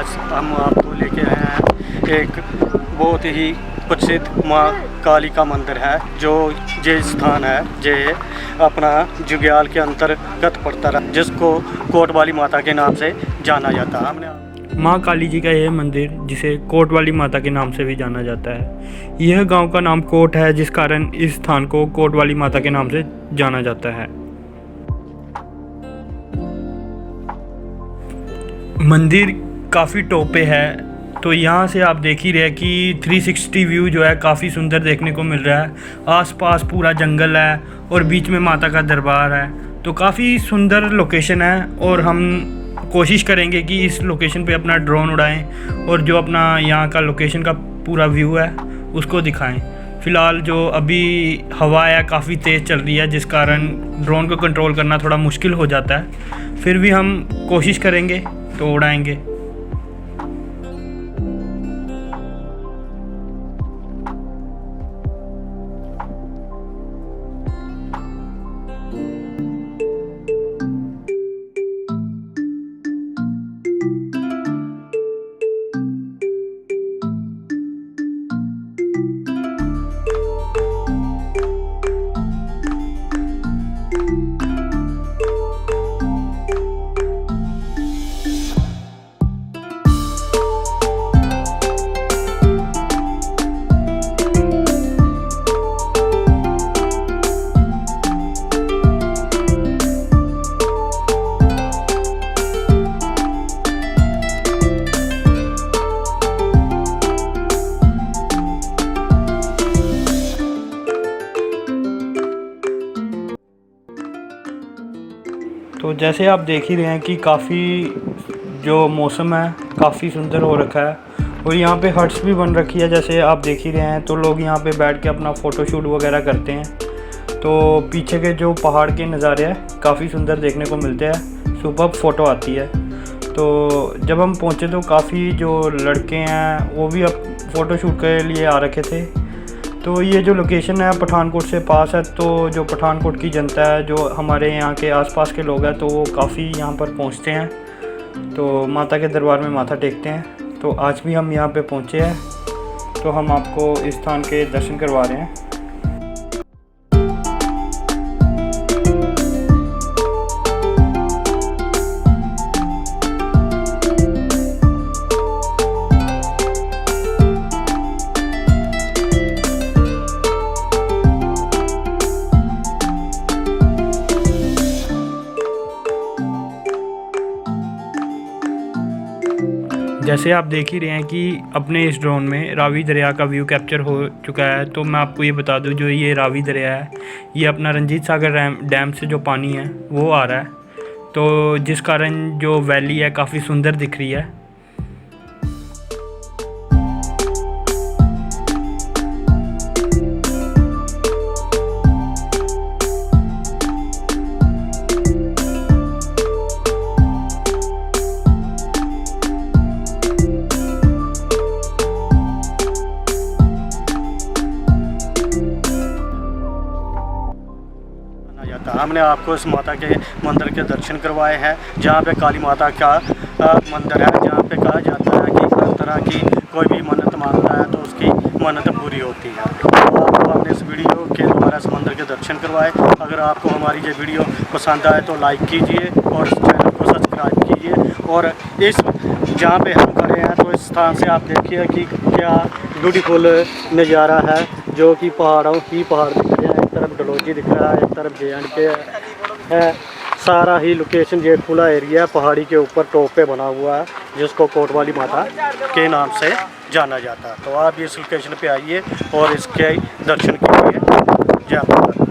आज हम आपको लेके आए हैं एक बहुत ही प्रसिद्ध महाकाली का मंदिर है, जो ये स्थान है जे अपना जुगियाल के अंतर्गत पड़ता है, जिसको कोटवाली माता के नाम से जाना जाता है। हमने महाकाली जी का यह मंदिर, जिसे कोटवाली माता के नाम से भी जाना जाता है, यह गांव का नाम कोट है, जिस कारण इस स्थान को कोटवाली माता के नाम से जाना जाता है। मंदिर काफ़ी टॉप पे है, तो यहाँ से आप देख ही रहे कि 360 व्यू जो है काफ़ी सुंदर देखने को मिल रहा है। आसपास पूरा जंगल है और बीच में माता का दरबार है, तो काफ़ी सुंदर लोकेशन है। और हम कोशिश करेंगे कि इस लोकेशन पे अपना ड्रोन उड़ाएं और जो अपना यहाँ का लोकेशन का पूरा व्यू है उसको दिखाएं। फ़िलहाल जो अभी हवा है काफ़ी तेज़ चल रही है, जिस कारण ड्रोन को कंट्रोल करना थोड़ा मुश्किल हो जाता है। फिर भी हम कोशिश करेंगे तो उड़ाएंगे। तो जैसे आप देख ही रहे हैं कि काफ़ी जो मौसम है काफ़ी सुंदर हो रखा है, और यहाँ पे हट्स भी बन रखी है, जैसे आप देख ही रहे हैं। तो लोग यहाँ पे बैठ के अपना फ़ोटोशूट वगैरह करते हैं। तो पीछे के जो पहाड़ के नज़ारे हैं काफ़ी सुंदर देखने को मिलते हैं, सुपर फ़ोटो आती है। तो जब हम पहुँचे तो काफ़ी जो लड़के हैं वो भी अब फ़ोटोशूट के लिए आ रखे थे। तो ये जो लोकेशन है पठानकोट से पास है, तो जो पठानकोट की जनता है, जो हमारे यहाँ के आसपास के लोग हैं, तो वो काफ़ी यहाँ पर पहुँचते हैं, तो माता के दरबार में माथा टेकते हैं। तो आज भी हम यहाँ पे पहुँचे हैं, तो हम आपको इस स्थान के दर्शन करवा रहे हैं। जैसे आप देख ही रहे हैं कि अपने इस ड्रोन में रावी दरिया का व्यू कैप्चर हो चुका है। तो मैं आपको ये बता दूं, जो ये रावी दरिया है, ये अपना रंजीत सागर डैम से जो पानी है वो आ रहा है, तो जिस कारण जो वैली है काफ़ी सुंदर दिख रही है। हमने आपको इस माता के मंदिर के दर्शन करवाए हैं, जहाँ पे काली माता का मंदिर है, जहाँ पे कहा जाता है कि हर तरह की कोई भी मन्नत मांगता है तो उसकी मन्नत पूरी होती है। तो आपको हमने इस वीडियो के द्वारा इस मंदिर के दर्शन करवाए। अगर आपको हमारी ये वीडियो पसंद आए तो लाइक कीजिए और इस चैनल को सब्सक्राइब कीजिए। और इस जहाँ पे हम खड़े हैं तो इस स्थान से आप देखिए कि क्या ब्यूटीफुल नज़ारा है, जो कि पहाड़ों ही पहाड़ दिख रहे हैं। एक तरफ डलहौजी दिख रहा है, एक तरफ J&K है। सारा ही लोकेशन ये खुला एरिया पहाड़ी के ऊपर टॉप पे बना हुआ है, जिसको कोटवाली माता के नाम से जाना जाता है। तो आप इस लोकेशन पे आइए और इसके दर्शन कीजिए। जय माता।